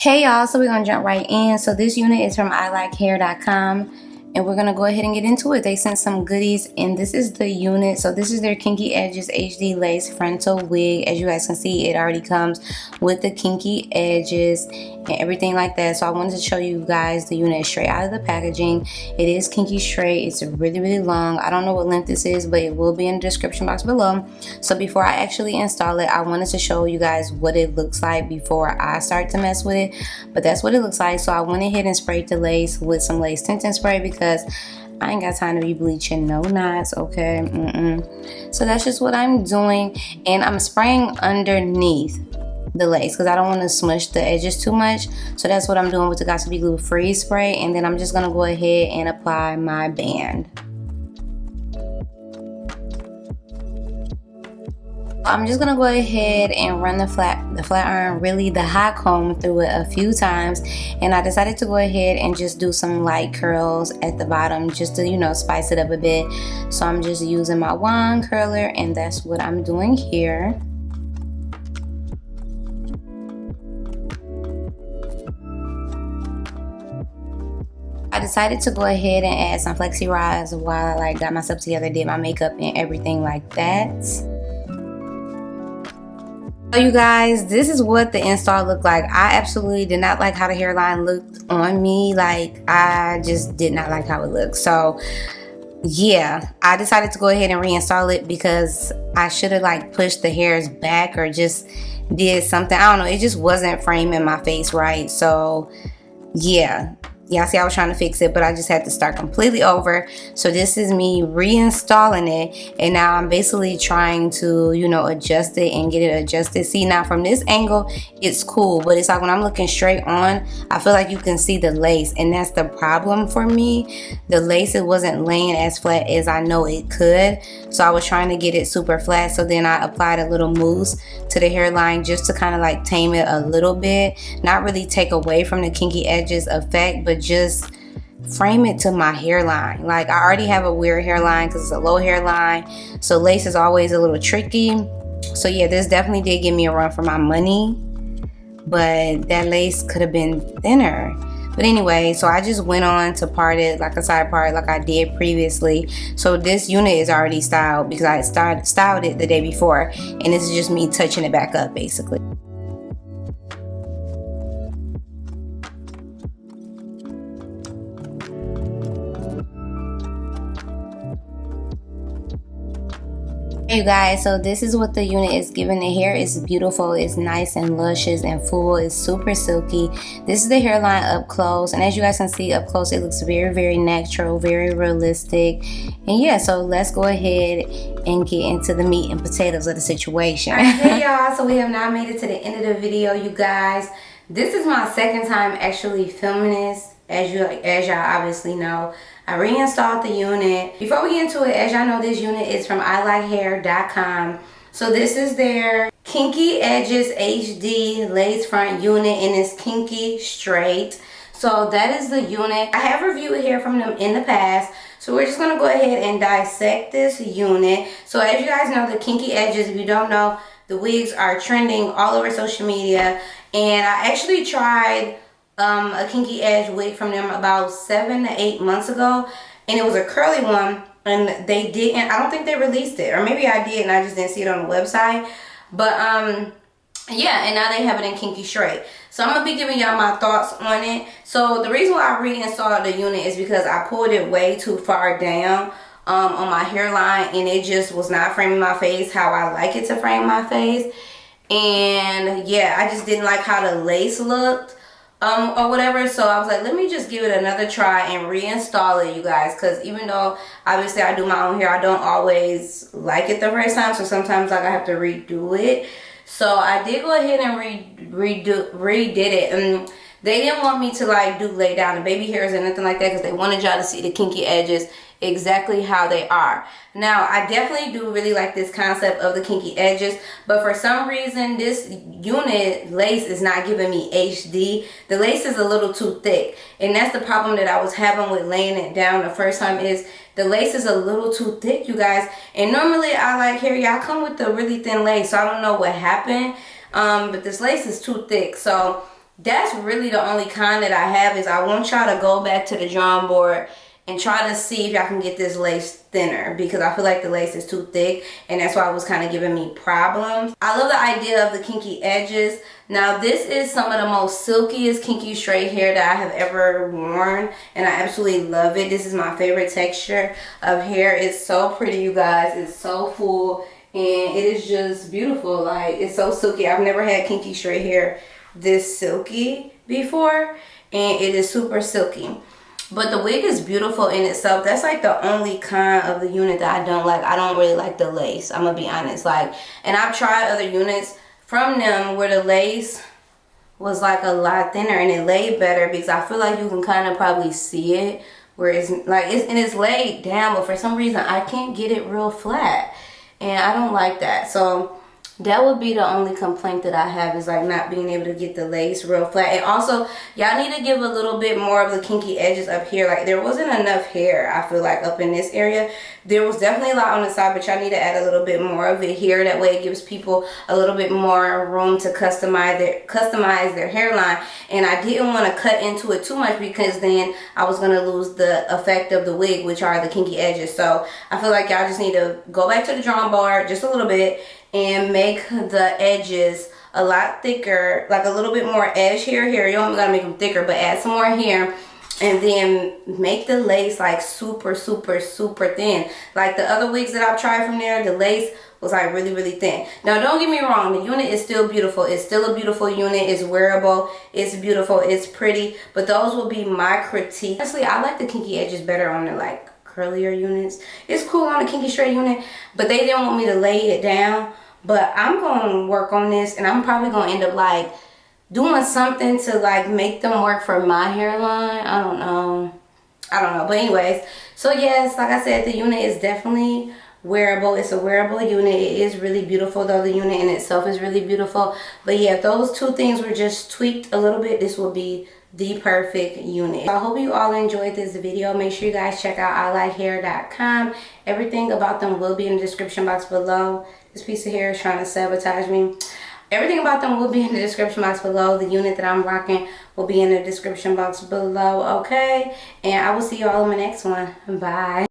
Hey y'all, so we're gonna jump right in. So this unit is from ILikeHair.com and we're gonna go ahead and get into it. They sent some goodies and this is the unit. So this is their Kinky Edges HD Lace Frontal Wig. As you guys can see, it already comes with the kinky edges and everything like that. So I wanted to show you guys the unit straight out of the packaging. It is kinky straight. It's really long. I don't know what length this is, but it will be in the description box below. So before I actually install it, I wanted to show you guys what it looks like before I start to mess with it. But that's what it looks like. So I went ahead and sprayed the lace with some lace tinting spray because I ain't got time to be bleaching no knots, okay? So that's just what I'm doing, and I'm spraying underneath the lace because I don't want to smush the edges too much. So that's what I'm doing with the Got To Be Glue Freeze spray, and then I'm just gonna go ahead and apply my band. I'm just gonna go ahead and run the flat iron, really the hot comb, through it a few times, and I decided to go ahead and just do some light curls at the bottom just to, you know, spice it up a bit. So I'm just using my wand curler, and that's what I'm doing here. I decided to go ahead and add some flexi rods while I got myself together, did my makeup and everything like that. So you guys, this is what the install looked like. I absolutely did not like how the hairline looked on me. Like, I just did not like how it looked. So yeah, I decided to go ahead and reinstall it because I should have like pushed the hairs back or just did something. I don't know, it just wasn't framing my face right. So yeah, see, I was trying to fix it, but I just had to start completely over. So this is me reinstalling it, and now I'm basically trying to, you know, adjust it and get it adjusted. See, now from this angle, it's cool, but it's like when I'm looking straight on, I feel like you can see the lace, and that's the problem for me. The lace, it wasn't laying as flat as I know it could, so I was trying to get it super flat. So then I applied a little mousse to the hairline just to kind of like tame it a little bit, not really take away from the kinky edges effect, but just frame it to my hairline. Like, I already have a weird hairline because it's a low hairline, so lace is always a little tricky. So yeah, this definitely did give me a run for my money, but that lace could have been thinner. But anyway, so I just went on to part it like a side part like I did previously. So this unit is already styled because I styled it the day before, and this is just me touching it back up basically. You guys, so this is what the unit is giving. The hair is beautiful, it's nice and luscious and full, it's super silky. This is the hairline up close, and as you guys can see up close, it looks very natural, very realistic. And yeah, so let's go ahead and get into the meat and potatoes of the situation. All right, hey y'all, so we have now made it to the end of the video, you guys. This is my second time actually filming this, as y'all obviously know. I reinstalled the unit. Before we get into it, as y'all know, this unit is from ILikeHair.com. So this is their Kinky Edges HD Lace Front unit, and it's kinky straight. So that is the unit. I have reviewed hair from them in the past, so we're just gonna go ahead and dissect this unit. So as you guys know, the kinky edges, if you don't know, the wigs are trending all over social media, and I actually tried a kinky edge wig from them about 7 to 8 months ago, and it was a curly one, and they didn't, I don't think they released it, or maybe I did and I just didn't see it on the website. But yeah, and now they have it in kinky straight. So I'm gonna be giving y'all my thoughts on it. So the reason why I reinstalled the unit is because I pulled it way too far down on my hairline, and it just was not framing my face how I like it to frame my face. And yeah, I just didn't like how the lace looked or whatever. So I was like, let me just give it another try and reinstall it, you guys, because even though obviously I do my own hair, I don't always like it the first time, so sometimes like I have to redo it. So I did go ahead and redid it, and they didn't want me to like do lay down the baby hairs or nothing like that because they wanted y'all to see the kinky edges exactly how they are. Now, I definitely do really like this concept of the kinky edges, but for some reason this unit lace is not giving me HD. The lace is a little too thick, and that's the problem that I was having with laying it down the first time, is the lace is a little too thick, you guys. And normally ILikeHair, y'all come with the really thin lace, so I don't know what happened, but this lace is too thick. So that's really the only kind that I have. Is I want y'all to go back to the drawing board and try to see if y'all can get this lace thinner, because I feel like the lace is too thick, and that's why it was kind of giving me problems. I love the idea of the kinky edges. Now this is some of the most silkiest kinky straight hair that I have ever worn, and I absolutely love it. This is my favorite texture of hair. It's so pretty, you guys. It's so full, and it is just beautiful. Like, it's so silky. I've never had kinky straight hair this silky before, and it is super silky. But the wig is beautiful in itself. That's like the only kind of the unit that I don't like. I don't really like the lace, I'm gonna be honest. Like, and I've tried other units from them where the lace was like a lot thinner and it laid better, because I feel like you can kind of probably see it where it's like it's laid down, but for some reason I can't get it real flat, and I don't like that. So that would be the only complaint that I have, is like not being able to get the lace real flat. And also, y'all need to give a little bit more of the kinky edges up here. Like, there wasn't enough hair, I feel like, up in this area. There was definitely a lot on the side, but y'all need to add a little bit more of it here. That way it gives people a little bit more room to customize their hairline. And I didn't want to cut into it too much, because then I was going to lose the effect of the wig, which are the kinky edges. So I feel like y'all just need to go back to the drawing board just a little bit and make the edges a lot thicker, like a little bit more edge here. You don't gotta make them thicker, but add some more here, and then make the lace like super thin. Like the other wigs that I've tried from there, the lace was like really thin. Now don't get me wrong, the unit is still beautiful. It's still a beautiful unit. It's wearable, it's beautiful, it's pretty, but those will be my critique. Honestly, I like the kinky edges better on the like curlier units. It's cool on the kinky straight unit, but they didn't want me to lay it down. But I'm gonna work on this, and I'm probably gonna end up like doing something to like make them work for my hairline. I don't know, but anyways, so yes, like I said, the unit is definitely wearable. It's a wearable unit. It is really beautiful, though. The unit in itself is really beautiful. But yeah, if those two things were just tweaked a little bit, this will be the perfect unit. I hope you all enjoyed this video. Make sure you guys check out ILikeHair.com. Everything about them will be in the description box below. This piece of hair is trying to sabotage me. Everything about them will be in the description box below. The unit that I'm rocking will be in the description box below, okay? And I will see you all in my next one. Bye.